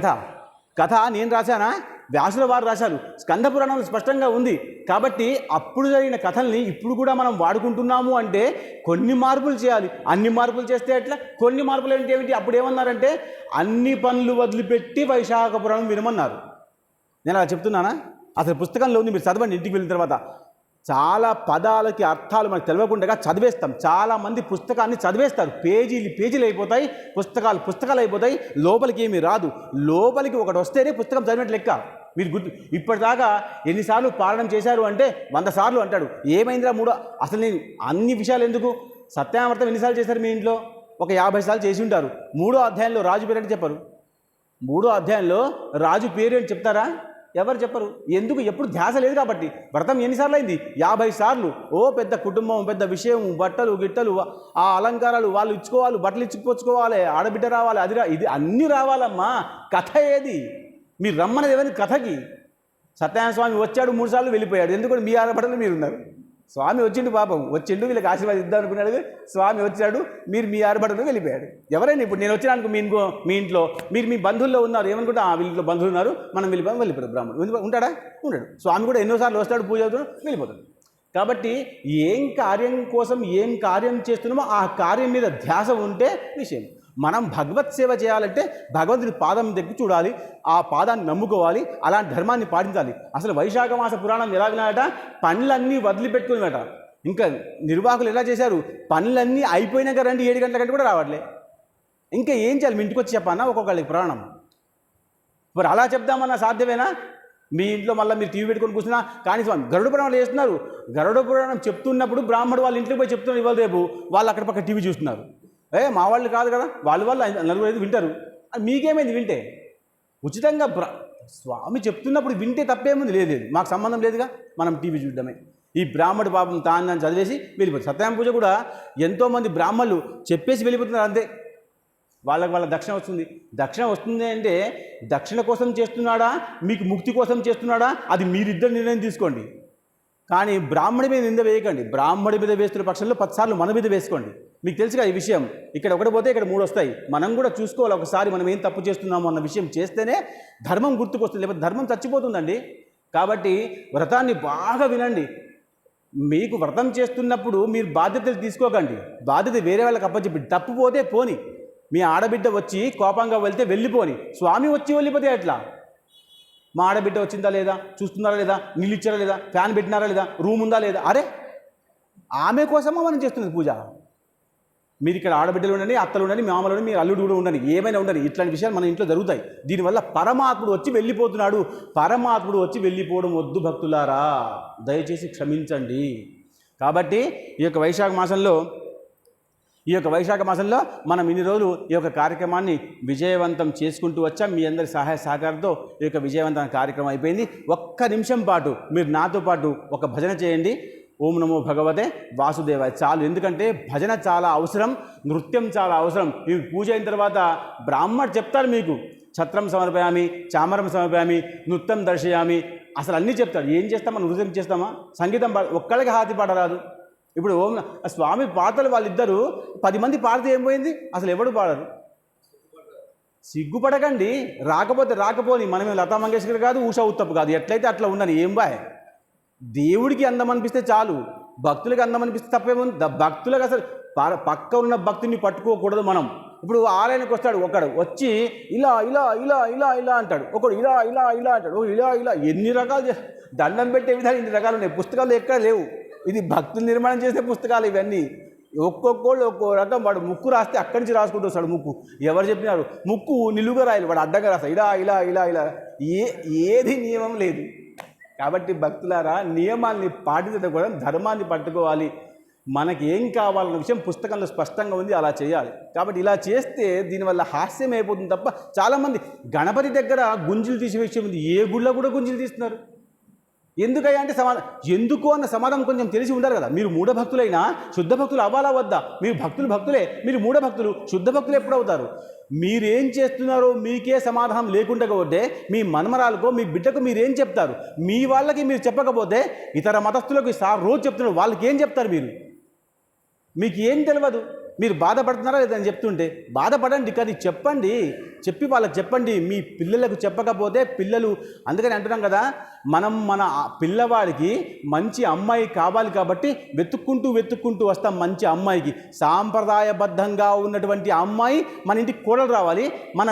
కథ నేను రాశానా? వ్యాసుల వారు రాశారు. స్కంద పురాణంలో స్పష్టంగా ఉంది. కాబట్టి అప్పుడు జరిగిన కథల్ని ఇప్పుడు కూడా మనం వాడుకుంటున్నాము అంటే కొన్ని మార్పులు చేయాలి. అన్ని మార్పులు చేస్తే ఎట్లా? కొన్ని మార్పులు ఏమిటి? అప్పుడు ఏమన్నారంటే అన్ని పనులు వదిలిపెట్టి వైశాఖ పురాణం వినమన్నారు. నేను అలా చెప్తున్నానా? అసలు పుస్తకంలో ఉంది, మీరు చదవండి ఇంటికి వెళ్ళిన తర్వాత. చాలా పదాలకి అర్థాలు మనకు తెలియకుండా చదివేస్తాం. చాలామంది పుస్తకాన్ని చదివేస్తారు, పేజీలు అయిపోతాయి, పుస్తకాలు అయిపోతాయి, లోపలికి ఏమీ రాదు. లోపలికి ఒకటి వస్తేనే పుస్తకం చదివినట్టు లెక్క. మీరు ఇప్పటిదాకా ఎన్నిసార్లు పాలన చేశారు అంటే 100 సార్లు అంటాడు. ఏమైందిరా అసలు నేను అన్ని విషయాలు ఎందుకు? సత్యామృతం ఎన్నిసార్లు చేశారు మీ ఇంట్లో? ఒక 50 సార్లు చేసి ఉంటారు. 3వ అధ్యాయంలో రాజు పేరు అంటే చెప్పరు. 3వ అధ్యాయంలో రాజు పేరు అని చెప్తారా? ఎవరు చెప్పరు. ఎందుకు? ఎప్పుడు ధ్యాస లేదు కాబట్టి. వ్రతం ఎన్నిసార్లు అయింది? 50 సార్లు. పెద్ద కుటుంబం, పెద్ద విషయం, బట్టలు గిట్టలు, ఆ అలంకారాలు, వాళ్ళు ఇచ్చుకోవాలి, బట్టలు ఇచ్చుకొచ్చుకోవాలి, ఆడబిడ్డ రావాలి, ఇది అన్నీ రావాలమ్మా. కథ ఏది? మీరు రమ్మనేది ఏమైంది కథకి? సత్యనారాయణ స్వామి వచ్చాడు, 3 సార్లు వెళ్ళిపోయాడు. ఎందుకంటే మీ ఆడబిడ్డలు మీరున్నారు. స్వామి వచ్చిండు, పాపం వచ్చిండు, వీళ్ళకి ఆశీర్వాదం ఇద్దాం అనుకున్నాడు. స్వామి వచ్చాడు, మీరు మీ ఆడబిడ్డలు వెళ్ళిపోయాడు. ఎవరైనా ఇప్పుడు నేను వచ్చినాను మీ ఇంట్లో, మీరు మీ బంధువుల్లో ఉన్నారు, ఏమనుకుంటా వీళ్ళలో బంధువులు ఉన్నారు, మనం వెళ్ళిపోయాడు. బ్రాహ్మణుడు ఉంటాడా? ఉండడు. స్వామి కూడా ఎన్నోసార్లు వస్తాడు, పూజ అవుతాడు, వెళ్ళిపోతాడు. కాబట్టి ఏం కార్యం కోసం ఏం కార్యం చేస్తున్నామో ఆ కార్యం మీద ధ్యాస ఉంటే విషయం. మనం భగవత్ సేవ చేయాలంటే భగవంతుని పాదం దగ్గర చూడాలి, ఆ పాదాన్ని నమ్ముకోవాలి, అలాంటి ధర్మాన్ని పాటించాలి. అసలు వైశాఖ మాస పురాణం ఎలా వినాలట? పనులన్నీ వదిలిపెట్టుకున్నట. ఇంకా నిర్వాహకులు ఎలా చేశారు? పనులన్నీ అయిపోయినాక రండి, 7 గంటల కంటే కూడా రావట్లే. ఇంకా ఏం చేయాలి? మీ ఇంటికి వచ్చి చెప్పానా ఒక్కొక్కళ్ళకి పురాణం? మరి అలా చెప్దామన్నా సాధ్యమేనా? మీ ఇంట్లో మళ్ళీ మీరు టీవీ పెట్టుకొని కూర్చున్నా కానీ స్వామి గరుడ పురాణాలు చేస్తున్నారు. గరుడ పురాణం చెప్తున్నప్పుడు బ్రాహ్మడు వాళ్ళ ఇంట్లోకి పోయి చెప్తున్నారు, ఇవాళ రేపు వాళ్ళు అక్కడ పక్క టీవీ చూస్తున్నారు. మా వాళ్ళు కాదు కదా, వాళ్ళు 4-5 వింటారు. మీకేమైంది వింటే? ఉచితంగా స్వామి చెప్తున్నప్పుడు వింటే తప్పేముంది? లేదు, మాకు సంబంధం లేదుగా, మనం టీవీ చూడడమే. ఈ బ్రాహ్మడు పాపం తాను చదివేసి వెళ్ళిపోతుంది. సత్యనారాయణ పూజ కూడా ఎంతోమంది బ్రాహ్మణులు చెప్పేసి వెళ్ళిపోతున్నారు అంతే. వాళ్ళ దక్షిణ వస్తుంది. దక్షిణ వస్తుంది అంటే దక్షిణ కోసం చేస్తున్నాడా, మీకు ముక్తి కోసం చేస్తున్నాడా, అది మీరిద్దరు నిర్ణయం తీసుకోండి. కానీ బ్రాహ్మడి మీద నింద వేయకండి. బ్రాహ్మడి మీద వేస్తున్న పక్షంలో 10 సార్లు మన మీద వేసుకోండి. మీకు తెలుసుగా ఈ విషయం. ఇక్కడ ఒకటి పోతే ఇక్కడ 3 వస్తాయి. మనం కూడా చూసుకోవాలి ఒకసారి, మనం ఏం తప్పు చేస్తున్నాము అన్న విషయం చేస్తేనే ధర్మం గుర్తుకొస్తుంది, లేకపోతే ధర్మం చచ్చిపోతుందండి. కాబట్టి వ్రతాన్ని బాగా వినండి. మీకు వ్రతం చేస్తున్నప్పుడు మీరు బాధ్యతలు తీసుకోకండి. బాధ్యత వేరే వాళ్ళకి అప్పచెప్పి, తప్పు పోతే పోని. మీ ఆడబిడ్డ వచ్చి కోపంగా వెళ్తే వెళ్ళిపోని. స్వామి వచ్చి వెళ్ళిపోతే ఎట్లా? మా ఆడబిడ్డ వచ్చిందా లేదా, చూస్తున్నారా లేదా, నీళ్ళు ఇచ్చారా లేదా, ఫ్యాన్ పెట్టినారా లేదా, రూమ్ ఉందా లేదా? అరే, ఆమె కోసమా మనం చేస్తున్నది పూజ? మీరు ఇక్కడ ఆడబిడ్డలు ఉండండి, అత్తలు ఉండండి, మామలు ఉండండి, మీరు అల్లుడు కూడా ఉండండి, ఏమైనా ఉండండి, ఇట్లాంటి విషయాలు మన ఇంట్లో జరుగుతాయి. దీనివల్ల పరమాత్ముడు వచ్చి వెళ్ళిపోతున్నాడు. పరమాత్ముడు వచ్చి వెళ్ళిపోవడం వద్దు భక్తులారా, దయచేసి క్షమించండి. కాబట్టి ఈ యొక్క వైశాఖ మాసంలో మనం ఇన్ని రోజులు ఈ యొక్క కార్యక్రమాన్ని విజయవంతం చేసుకుంటూ వచ్చాం. మీ అందరి సహాయ సహకారంతో ఈ యొక్క విజయవంతమైన కార్యక్రమం అయిపోయింది. ఒక్క నిమిషం పాటు మీరు నాతో పాటు ఒక భజన చేయండి. ఓం నమో భగవతే వాసుదేవాయ చాలు. ఎందుకంటే భజన చాలా అవసరం, నృత్యం చాలా అవసరం. ఈ పూజ అయిన తర్వాత బ్రాహ్మడు చెప్తాడు మీకు, ఛత్రం సమర్పయామి, చామరం సమర్పయామి, నృత్యం దర్శయామి, అసలు అన్నీ చెప్తాడు. ఏం చేస్తామా? నృత్యం చేస్తామా? సంగీతం ఒక్కడికి హాతి పాడరాదు. ఇప్పుడు ఓం స్వామి పాటలు వాళ్ళిద్దరూ 10 మంది పాడితే ఏం పోయింది? అసలు ఎవడు పాడరు. సిగ్గుపడకండి, రాకపోతే రాకపోని. మనమే లతా మంగేష్కర్ కాదు, ఉషా ఉత్తప్ కాదు, ఎట్లయితే అట్లా ఉండని. ఏం బాయ్, దేవుడికి అందం అనిపిస్తే చాలు, భక్తులకి అందం అనిపిస్తే తప్పేముంది? భక్తులకు అసలు పక్క ఉన్న భక్తుని పట్టుకోకూడదు మనం. ఇప్పుడు ఆలయానికి వస్తాడు ఒకడు వచ్చి ఇలా ఇలా ఇలా ఇలా ఇలా అంటాడు, ఒకడు ఇలా ఇలా ఇలా అంటాడు, ఇలా ఇలా ఎన్ని రకాలు దండం పెట్టే విధాలు ఇన్ని రకాలు ఉన్నాయి. పుస్తకాలు ఎక్కడ లేవు. ఇది భక్తులు నిర్మాణం చేసే పుస్తకాలు ఇవన్నీ. ఒక్కొక్కళ్ళు ఒక్కో రకం. వాడు ముక్కు రాస్తే అక్కడి నుంచి రాసుకుంటూ వస్తాడు. ముక్కు ఎవరు చెప్పినారు? ముక్కు నిలువుగా రాయాలి, వాడు అడ్డంగా రాస్తాడు. ఇలా ఇలా ఇలా ఇలా ఏది నియమం లేదు. కాబట్టి భక్తులారా, నియమాల్ని పాటించడం కూడా ధర్మాన్ని పట్టుకోవాలి. మనకి ఏం కావాలన్న విషయం పుస్తకంలో స్పష్టంగా ఉంది, అలా చేయాలి. కాబట్టి ఇలా చేస్తే దీనివల్ల హాస్యం అయిపోతుంది తప్ప. చాలామంది గణపతి దగ్గర గుంజులు తీసే విషయం ఉంది, ఏ గుళ్ళో కూడా గుంజులు తీస్తున్నారు. ఎందుకయ్యా అంటే ఎందుకు అన్న సమాధానం కొంచెం తెలిసి ఉండాలి కదా. మీరు మూఢ భక్తులైనా శుద్ధ భక్తులు అవ్వాలా వద్దా? మీరు భక్తులే, మీరు మూఢ భక్తులు. శుద్ధ భక్తులు ఎప్పుడు అవుతారు? మీరేం చేస్తున్నారో మీకే సమాధానం లేకుండా పోతే మీ మనమరాలకో మీ బిడ్డకు మీరేం చెప్తారు? మీ వాళ్ళకి మీరు చెప్పకపోతే ఇతర మతస్థులకు రోజు చెప్తున్నారు, వాళ్ళకి ఏం చెప్తారు? మీకు ఏం తెలియదు. మీరు బాధపడుతున్నారా లేదని చెప్తుంటే బాధపడండి, కానీ చెప్పండి. చెప్పి వాళ్ళకి చెప్పండి. మీ పిల్లలకు చెప్పకపోతే పిల్లలు, అందుకని అంటున్నాం కదా, మనం మన పిల్లవాడికి మంచి అమ్మాయి కావాలి కాబట్టి వెతుక్కుంటూ వస్తాం మంచి అమ్మాయికి. సాంప్రదాయబద్ధంగా ఉన్నటువంటి అమ్మాయి మన ఇంటికి కోడలు రావాలి. మన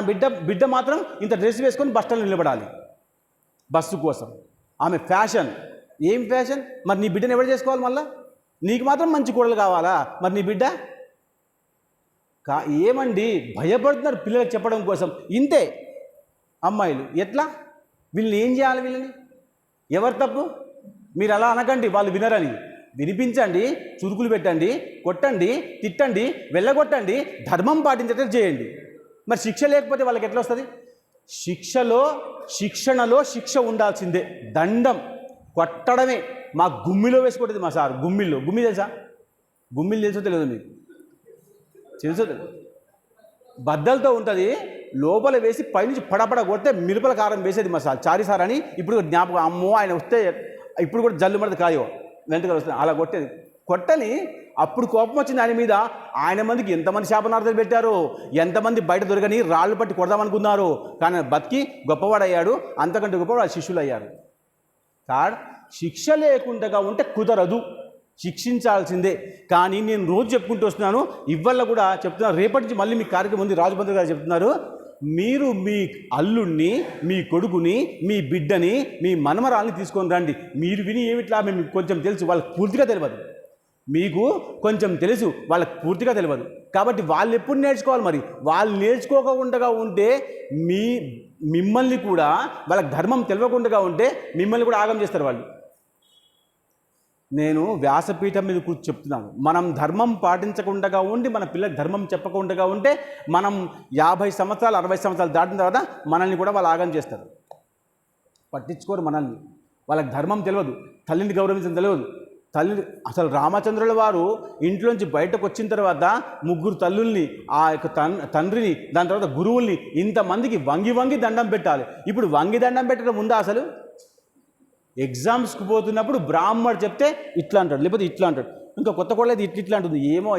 బిడ్డ మాత్రం ఇంత డ్రెస్ వేసుకొని బస్ స్టాండ్లో నిలబడాలి బస్సు కోసం. ఆమె ఫ్యాషన్. ఏం ఫ్యాషన్? మరి నీ బిడ్డను ఎవరు చేసుకోవాలి? మళ్ళీ నీకు మాత్రం మంచి కోడలు కావాలా? మరి నీ బిడ్డ ఏమండి భయపడుతున్నారు పిల్లలకు చెప్పడం కోసం. ఇంతే అమ్మాయిలు. ఎట్లా? వీళ్ళని ఏం చేయాలి? వీళ్ళని ఎవరు తప్పు? మీరు అలా అనకండి, వాళ్ళు వినరని. వినిపించండి, చురుకులు పెట్టండి, కొట్టండి, తిట్టండి, వెళ్ళగొట్టండి, ధర్మం పాటించేటట్టు చేయండి. మరి శిక్ష లేకపోతే వాళ్ళకి ఎట్లా వస్తుంది? శిక్షణలో శిక్ష ఉండాల్సిందే. దండం కొట్టడమే. మా గుమ్మిలో వేసుకుంటుంది మా సార్. గుమ్మి తెలుసా? గుమ్మిలు తెలుసో తెలియదు మీకు? తెలుసు. బద్దలతో ఉంటుంది, లోపల వేసి పైనుంచి పడపడ కొడితే మిరపల కారం వేసేది మా సార్. చారి సార్ అని ఇప్పుడు జ్ఞాపకం. అమ్మో ఆయన వస్తే ఇప్పుడు కూడా జల్లు పడితే కాయో వెంటనే వస్తుంది, అలా కొట్టేది. కొట్టని అప్పుడు కోపం వచ్చింది ఆయన మీద. ఆయన మందికి ఎంతమంది శాపనార్థాలు పెట్టారో, ఎంతమంది బయట దొరకని రాళ్ళు పట్టి కొడదామనుకున్నారు. కానీ బతికి గొప్పవాడయ్యాడు. అంతకంటే గొప్పవాడు శిష్యులు అయ్యారు. శిక్ష లేకుండా ఉంటే కుదరదు, శిక్షించాల్సిందే. కానీ నేను రోజు చెప్పుకుంటూ వస్తున్నాను, ఇవాళ కూడా చెప్తున్నాను, రేపటి నుంచి మళ్ళీ మీ కార్యక్రమం ఉంది. రాజభద్ర గారు చెప్తున్నారు, మీరు మీ అల్లుడిని, మీ కొడుకుని, మీ బిడ్డని, మీ మనమరాల్ని తీసుకొని రండి. మీరు విని ఏమిట్లా? మీకు కొంచెం తెలుసు, వాళ్ళకి పూర్తిగా తెలియదు. మీకు కొంచెం తెలుసు, వాళ్ళకి పూర్తిగా తెలియదు. కాబట్టి వాళ్ళు ఎప్పుడు నేర్చుకోవాలి? మరి వాళ్ళు నేర్చుకోకుండా ఉంటే మిమ్మల్ని కూడా, వాళ్ళకి ధర్మం తెలియకుండా ఉంటే మిమ్మల్ని కూడా ఆగం చేస్తారు వాళ్ళు. నేను వ్యాసపీఠం మీద కూర్చొని చెప్తున్నాను, మనం ధర్మం పాటించకుండా ఉండి మన పిల్లలకు ధర్మం చెప్పకుండా ఉంటే మనం 50 సంవత్సరాలు 60 సంవత్సరాలు దాటిన తర్వాత మనల్ని కూడా వాళ్ళు ఆగం చేస్తారు. పట్టించుకోరు మనల్ని. వాళ్ళకి ధర్మం తెలియదు, తల్లిని గౌరవించడం తెలియదు. అసలు రామచంద్రుల వారు ఇంట్లోంచి బయటకు వచ్చిన తర్వాత 3 తల్లుల్ని, ఆ యొక్క తండ్రిని, దాని తర్వాత గురువుల్ని, ఇంతమందికి వంగి దండం పెట్టాలి. ఇప్పుడు వంగి దండం పెట్టడం ఉందా? అసలు ఎగ్జామ్స్కి పోతున్నప్పుడు బ్రాహ్మడు చెప్తే ఇట్లా అంటాడు, లేకపోతే ఇట్లా అంటాడు. ఇంకా కొత్త కోడలేదు ఇట్లా అంటుంది. ఏమో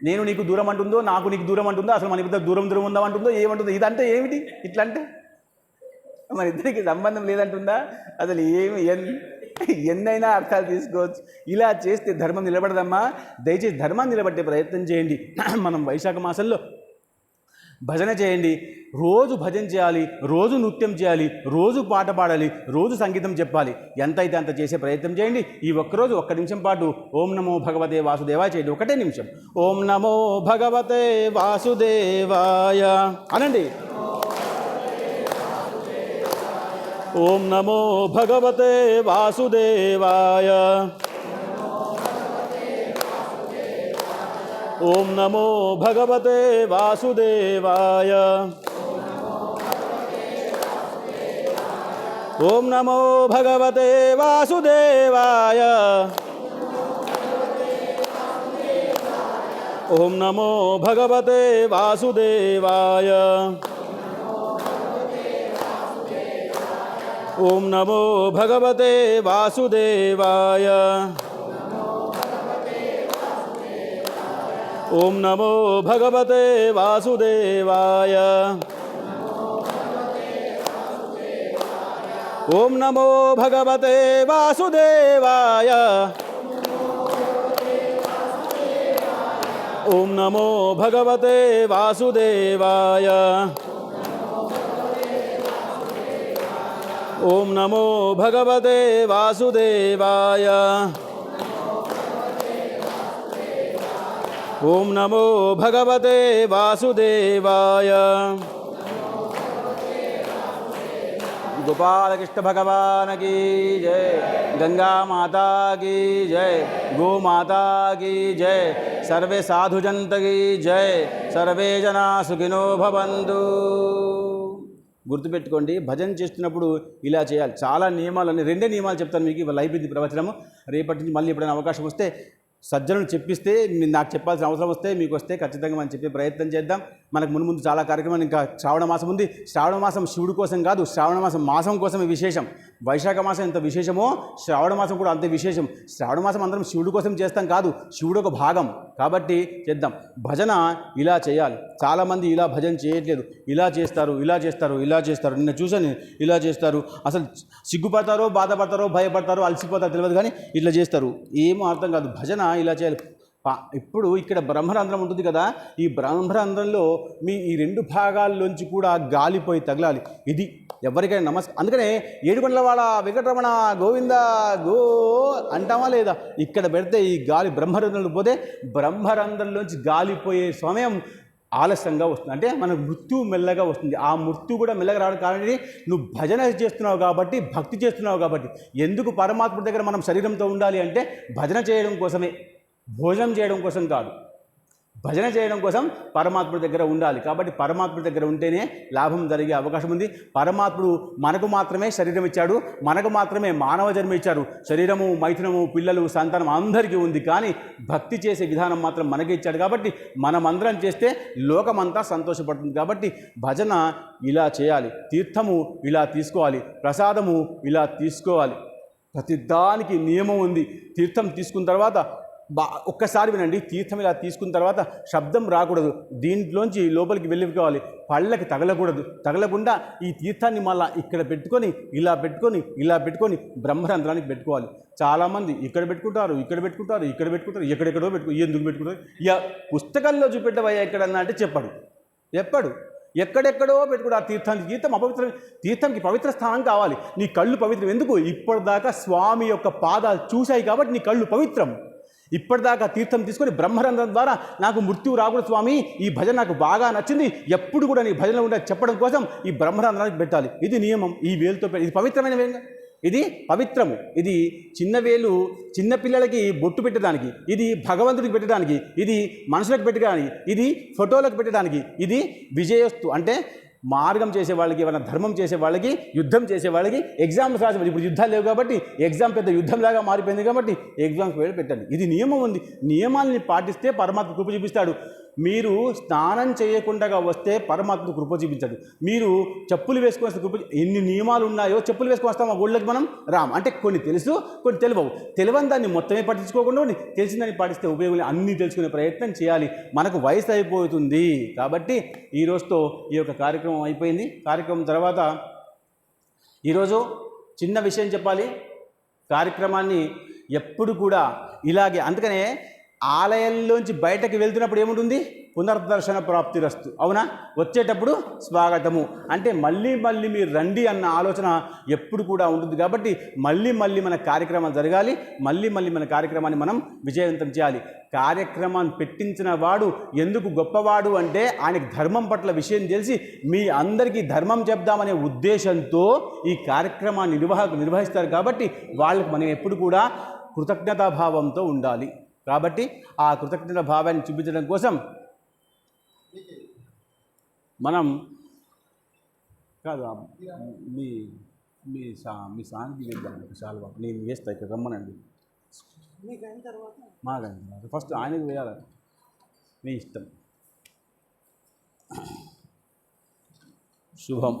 నేను నీకు దూరం అంటుందో, నాకు నీకు దూరం అంటుందో, అసలు మన ఇద్దరు దూరం ఉందా అంటుందో, ఏమంటుందో. ఇదంటే ఏమిటి? ఇట్లా అంటే మన ఇద్దరికి సంబంధం లేదంటుందా? అసలు ఎన్నైనా అర్థాలు తీసుకోవచ్చు. ఇలా చేస్తే ధర్మం నిలబడదమ్మా. దయచేసి ధర్మాన్ని నిలబట్టే ప్రయత్నం చేయండి. మనం వైశాఖ మాసంలో భజన చేయండి. రోజు భజన చేయాలి, రోజు నృత్యం చేయాలి, రోజు పాట పాడాలి, రోజు సంగీతం చెప్పాలి. ఎంత అయితే అంత చేసే ప్రయత్నం చేయండి. ఈ ఒక్కరోజు 1 నిమిషం పాటు ఓం నమో భగవతే వాసుదేవాయ చేయండి. 1 నిమిషం. ఓం నమో భగవతే వాసుదేవాయ అనండి. ఓం నమో భగవతే వాసుదేవాయ. ఓం నమో భగవతే వాసుదేవాయ. ఓం నమో భగవతే వాసుదేవాయ. ఓం నమో భగవతే వాసుదేవాయ. ఓం నమో భగవతే వాసుదేవాయ. ఓం నమో భగవతే వాసుదేవాయ. ఓం నమో భగవతే వాసుదేవాయ. ఓం నమో భగవతే వాసుదేవాయ. ఓం నమో భగవతే వాసుదేవాయ. ఓం నమో భగవతే వాసుదేవాయ. गोपालकृष्ण भगवान की जय, गंगा माता की जय, गो माता की जय, सर्वे साधुजंत की जय, सर्वे जना सुखिनो भवन्तु. గుర్తుపెట్టుకోండి, భజన చేస్తున్నప్పుడు ఇలా చేయాలి. చాలా నియమాలు, రెండే నియమాలు చెప్తాను మీకు. ఇవాళ అయిపోయింది ప్రవచనము. రేపటి నుంచి మళ్ళీ ఎప్పుడైనా అవకాశం వస్తే సజ్జనులు చెప్పిస్తే, నాకు చెప్పాల్సిన అవసరం వస్తే, మీకు వస్తే ఖచ్చితంగా మనం చెప్పే ప్రయత్నం చేద్దాం. మనకు ముందు చాలా కార్యక్రమాలు, ఇంకా శ్రావణ మాసం ఉంది. శ్రావణ మాసం శివుడి కోసం కాదు, శ్రావణ మాసం మాసం కోసమే విశేషం. వైశాఖ మాసం ఎంత విశేషమో శ్రావణ మాసం కూడా అంతే విశేషం. శ్రావణ మాసం అందరం శివుడి కోసం చేస్తాం కాదు, శివుడు ఒక భాగం కాబట్టి చేద్దాం. భజన ఇలా చేయాలి. చాలామంది ఇలా భజన చేయట్లేదు. ఇలా చేస్తారు, ఇలా చేస్తారు, ఇలా చేస్తారు. నిన్న చూసాను, ఇలా చేస్తారు. అసలు సిగ్గుపడతారో, బాధపడతారో, భయపడతారో, అలసిపోతారో తెలియదు, కానీ ఇట్లా చేస్తారు. ఏమో అర్థం కాదు. భజన ఇలా చేయాలి. ఇప్పుడు ఇక్కడ బ్రహ్మరంధ్రం ఉంటుంది కదా, ఈ బ్రహ్మరంధ్రంలో మీ ఈ రెండు భాగాల్లోంచి కూడా గాలిపోయి తగలాలి. ఇది ఎవరికైనా అందుకనే ఏడుకొండలవాడ వెంకటరమణ గోవింద గో అంటామా లేదా? ఇక్కడ పెడితే ఈ గాలి బ్రహ్మరంధ్రంలో పోతే బ్రహ్మరంధ్రంలోంచి గాలిపోయే సమయం ఆలస్యంగా వస్తుంది. అంటే మనకు మృత్యు మెల్లగా వస్తుంది. ఆ మృత్యు కూడా మెల్లగా రావడం కారణం నువ్వు భజన చేస్తున్నావు కాబట్టి, భక్తి చేస్తున్నావు కాబట్టి. ఎందుకు పరమాత్మ దగ్గర మనం శరీరంతో ఉండాలి అంటే భజన చేయడం కోసమే, భోజనం చేయడం కోసం కాదు. భజన చేయడం కోసం పరమాత్ముడి దగ్గర ఉండాలి. కాబట్టి పరమాత్ముడి దగ్గర ఉంటేనే లాభం జరిగే అవకాశం ఉంది. పరమాత్ముడు మనకు మాత్రమే శరీరం ఇచ్చాడు, మనకు మాత్రమే మానవ జన్మ ఇచ్చారు. శరీరము, మైథునము, పిల్లలు, సంతానం అందరికీ ఉంది. కానీ భక్తి చేసే విధానం మాత్రం మనకే ఇచ్చాడు. కాబట్టి మనమందరం చేస్తే లోకమంతా సంతోషపడుతుంది. కాబట్టి భజన ఇలా చేయాలి. తీర్థము ఇలా తీసుకోవాలి, ప్రసాదము ఇలా తీసుకోవాలి. ప్రతిదానికి నియమం ఉంది. తీర్థం తీసుకున్న తర్వాత ఒక్కసారి వినండి. తీర్థం ఇలా తీసుకున్న తర్వాత శబ్దం రాకూడదు, దీంట్లోంచి లోపలికి వెళ్ళిపోవాలి, పళ్ళకి తగలకూడదు. తగలకుండా ఈ తీర్థాన్ని మళ్ళీ ఇక్కడ పెట్టుకొని, ఇలా పెట్టుకొని, ఇలా పెట్టుకొని బ్రహ్మరంధ్రానికి పెట్టుకోవాలి. చాలామంది ఇక్కడ పెట్టుకుంటారు, ఇక్కడ పెట్టుకుంటారు, ఇక్కడ పెట్టుకుంటారు, ఎక్కడెక్కడో ఎందుకు పెట్టుకుంటారు? ఇక పుస్తకాల్లో చూపెట్టవయ్యా ఎక్కడన్నా అంటే చెప్పడు. ఎక్కడెక్కడో పెట్టుకుంటారు ఆ తీర్థానికి. తీర్థం అపవిత్రం, తీర్థంకి పవిత్ర స్థానం కావాలి. నీ కళ్ళు పవిత్రం. ఎందుకు? ఇప్పటిదాకా స్వామి యొక్క పాదాలు చూశాయి కాబట్టి నీ కళ్ళు పవిత్రం. ఇప్పటిదాకా తీర్థం తీసుకొని బ్రహ్మరంధ్రం ద్వారా నాకు మృత్యువు రాకూడదు స్వామి, ఈ భజన నాకు బాగా నచ్చింది, ఎప్పుడు కూడా నీ భజనలో ఉండే చెప్పడం కోసం ఈ బ్రహ్మరంధ్రానికి పెట్టాలి. ఇది నియమం. ఈ వేలుతో ఇది పవిత్రమైన వేలు, ఇది పవిత్రము. ఇది చిన్న వేలు చిన్నపిల్లలకి బొట్టు పెట్టడానికి, ఇది భగవంతుడికి పెట్టడానికి, ఇది మనుషులకు పెట్టడానికి, ఇది ఫోటోలకు పెట్టడానికి, ఇది విజయస్తు అంటే మార్గం చేసే వాళ్ళకి, ఏమైనా ధర్మం చేసే వాళ్ళకి, యుద్ధం చేసే వాళ్ళకి, ఎగ్జామ్స్ రాసే వాళ్ళు. ఇప్పుడు యుద్ధాలు లేవు కాబట్టి ఎగ్జామ్ పెద్ద యుద్ధంలాగా మారిపోయింది కాబట్టి ఎగ్జామ్స్ వేలు పెట్టండి. ఇది నియమం ఉంది. నియమాలని పాటిస్తే పరమాత్మ కృప చూపిస్తాడు. మీరు స్నానం చేయకుండా వస్తే పరమాత్మ కృప చూపించాడు. మీరు చెప్పులు వేసుకొని వస్తే కృప. ఎన్ని నియమాలు ఉన్నాయో చెప్పులు వేసుకొని వస్తాం ఆ ఊళ్ళకి మనం రామ్. అంటే కొన్ని తెలుసు, కొన్ని తెలియవు. తెలియని దాన్ని మొత్తమే పట్టించుకోకుండా తెలిసిన దాన్ని పాటిస్తే ఉపయోగం. అన్నీ తెలుసుకునే ప్రయత్నం చేయాలి. మనకు వయసు అయిపోతుంది కాబట్టి ఈ రోజుతో ఈ యొక్క కార్యక్రమం అయిపోయింది. కార్యక్రమం తర్వాత ఈరోజు చిన్న విషయం చెప్పాలి. కార్యక్రమాన్ని ఎప్పుడు కూడా ఇలాగే, అందుకనే ఆలయంలోంచి బయటకు వెళ్తున్నప్పుడు ఏముంటుంది? పునర్దర్శన ప్రాప్తిరస్తు. అవునా? వచ్చేటప్పుడు స్వాగతము అంటే మళ్ళీ మళ్ళీ మీరు రండి అన్న ఆలోచన ఎప్పుడు కూడా ఉంటుంది. కాబట్టి మళ్ళీ మళ్ళీ మన కార్యక్రమాలు జరగాలి. మళ్ళీ మళ్ళీ మన కార్యక్రమాన్ని మనం విజయవంతం చేయాలి. కార్యక్రమాన్ని పెట్టించిన వాడు ఎందుకు గొప్పవాడు అంటే ఆయనకి ధర్మం పట్ల విషయం తెలిసి మీ అందరికీ ధర్మం చెప్దామనే ఉద్దేశంతో ఈ కార్యక్రమాన్ని నిర్వహిస్తారు. కాబట్టి వాళ్ళకి మనం ఎప్పుడు కూడా కృతజ్ఞతాభావంతో ఉండాలి. కాబట్టి ఆ కృతజ్ఞత భావాన్ని చూపించడం కోసం మనం కాదు మీ మీ సానికి వేద్దాం. చాలా నేను వేస్తా, ఇక్కడ రమ్మనండి. మాకండి ఫస్ట్ ఆయనకు వేయాలి, మీ ఇష్టం. శుభం.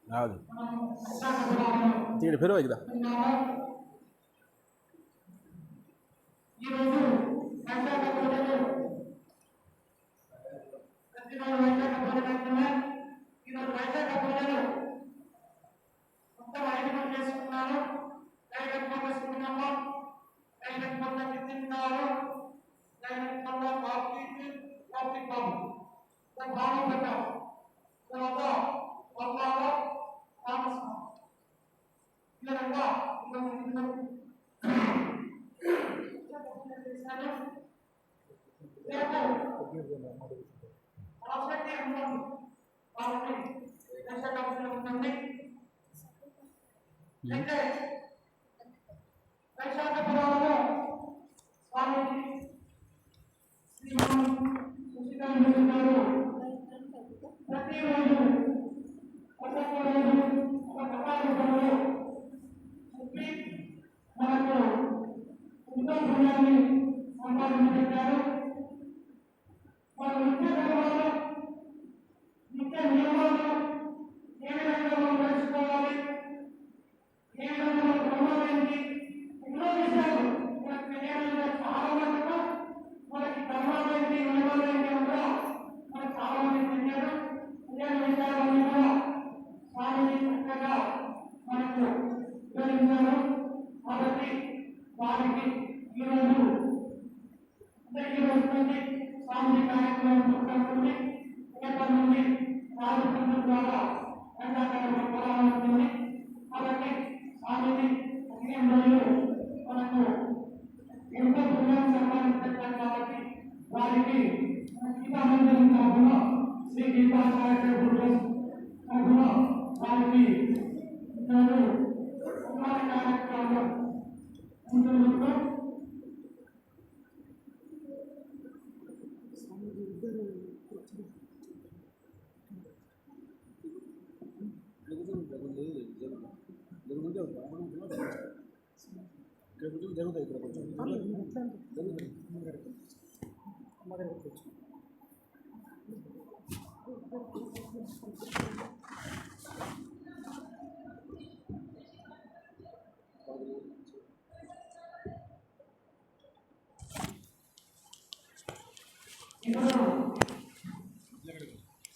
ಹೌದು ತೀಡಿ ಪರವಾಗಿಲ್ಲ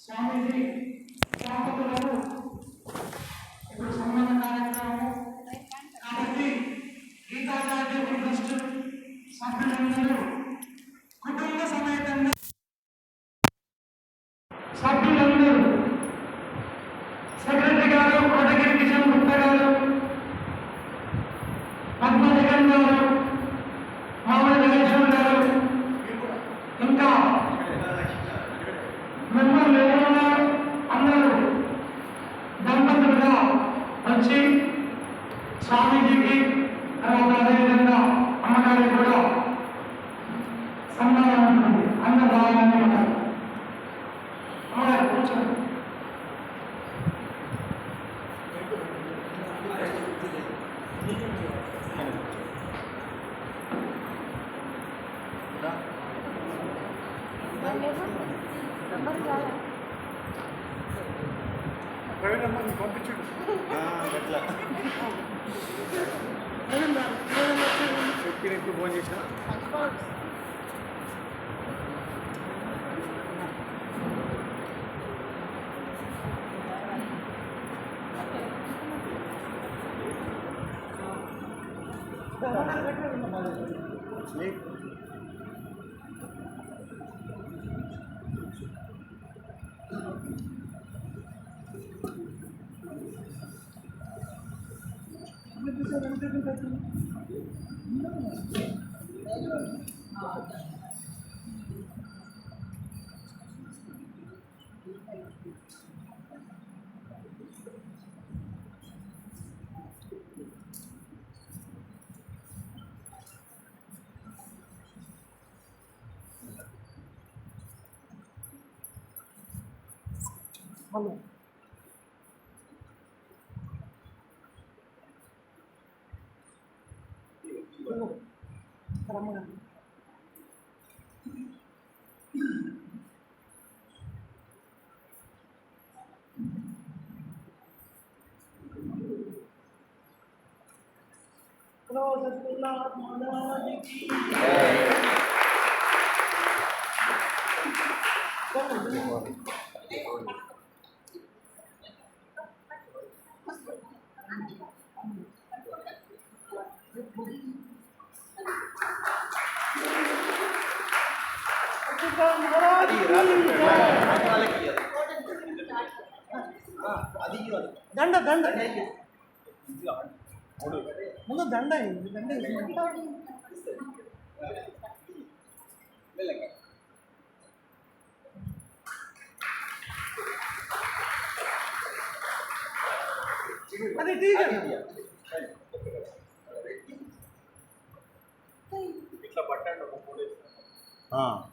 స్వామీజీ స్థాపకులకు ఇప్పుడు సన్మాన కార్యక్రమము కాబట్టి గీతాచార్య ట్రస్ట్ సభ్యులందరూ కుటుంబ సమేతంగా సభ్యులందరూ సెక్రటరీ గారు కోటగిరి కిషన్ గుప్తా గారు పద్మజగన్ గారు మామూలు జగేశ్వర్ గారు ఇంకా మెంబర్లు ఎవరైనా అందరూ దంపతులుగా వచ్చి స్వామీజీకి తర్వాత అదేవిధంగా అమ్మగారికి కూడా సన్మానం ఉంటుంది అందరూ బాగానే ఉంటారు. అమ్మగారు కూర్చోండి. పంపించండి చెప్పినప్పుడు ఫోన్ చేసిన సత్యనాథ్ మహారాజుకి దండ దండ ముందు దండ దండ అది టీచర్ ఇట్లా పట్టండి ఒక 4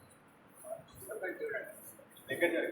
డేస్ దగ్గర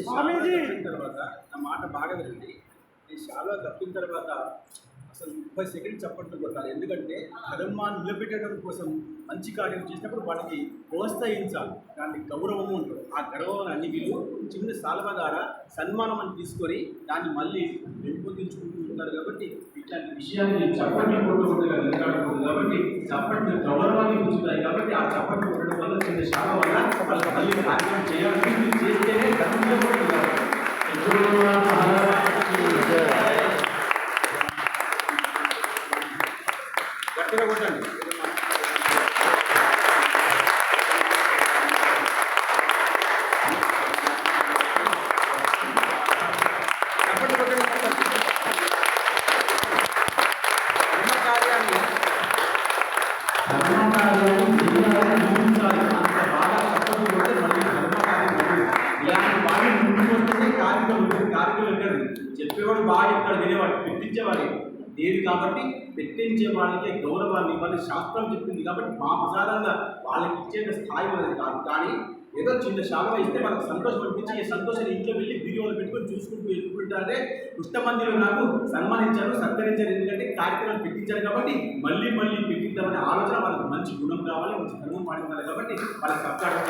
స్వామీజీ తర్వాత నా మాట బాగా వినండి. ఈ శాలో తప్పిన తర్వాత అసలు 30 సెకండ్స్ చప్పట్లు కొట్టాలి. ఎందుకంటే ధర్మాన్ని నిలబెట్టడం కోసం మంచి కార్యం చేసినప్పుడు వాళ్ళకి ప్రోత్సహించాలి. దాన్ని గౌరవము ఉంటుంది. ఆ గౌరవం అన్ని వీళ్ళు చిన్న సాల్వ ద్వారా సన్మానం అని తీసుకొని దాన్ని మళ్ళీ పెంపొందించుకుంటూ ఉంటారు. కాబట్టి ఇట్లాంటి విషయాన్ని చప్పట్లు కొట్టకుండా నిలబడకూడదు. కాబట్టి చప్పట్లు గౌరవాన్ని ఉంచుతాయి. కాబట్టి ఆ చప్పట్లు కొట్టడం వల్ల చిన్న శాల వల్ల వాళ్ళకి మళ్ళీ కార్యక్రమం చేయాలని మీరు చేస్తేనే ధర్మంలో కూడా ఉండాలి. గట్టిగా కొట్టండి. చప్పట్లు కొట్టండి. ధర్మకార్యాన్ని చెప్పేవాడు బాగా చెప్తాడు, వినేవాడు, పెట్టించేవాడు లేదు. కాబట్టి పెట్టించే వాళ్ళకే గౌరవాన్ని ఇవ్వాలి. శాస్త్రం చెప్పింది కాబట్టి మా ప్రసాదంగా వాళ్ళకి ఇచ్చే స్థాయి అనేది కాదు. కానీ ఏదో చిన్న శాపం ఇస్తే వాళ్ళకి సంతోషం అనిపించి ఈ సంతోషాన్ని ఇంట్లో వెళ్ళి వీడియోలు పెట్టుకొని చూసుకుంటూ ఎదుర్కొంటారే. పుష్టమందిలో నాకు సన్మానించారు, సత్కరించారు. ఎందుకంటే కార్యక్రమం పెట్టించారు కాబట్టి మళ్ళీ మళ్ళీ పెట్టిద్దామనే ఆలోచన వాళ్ళకి మంచి గుణం కావాలి, మంచి ధర్మం పాటించాలి. కాబట్టి వాళ్ళకి సత్కారం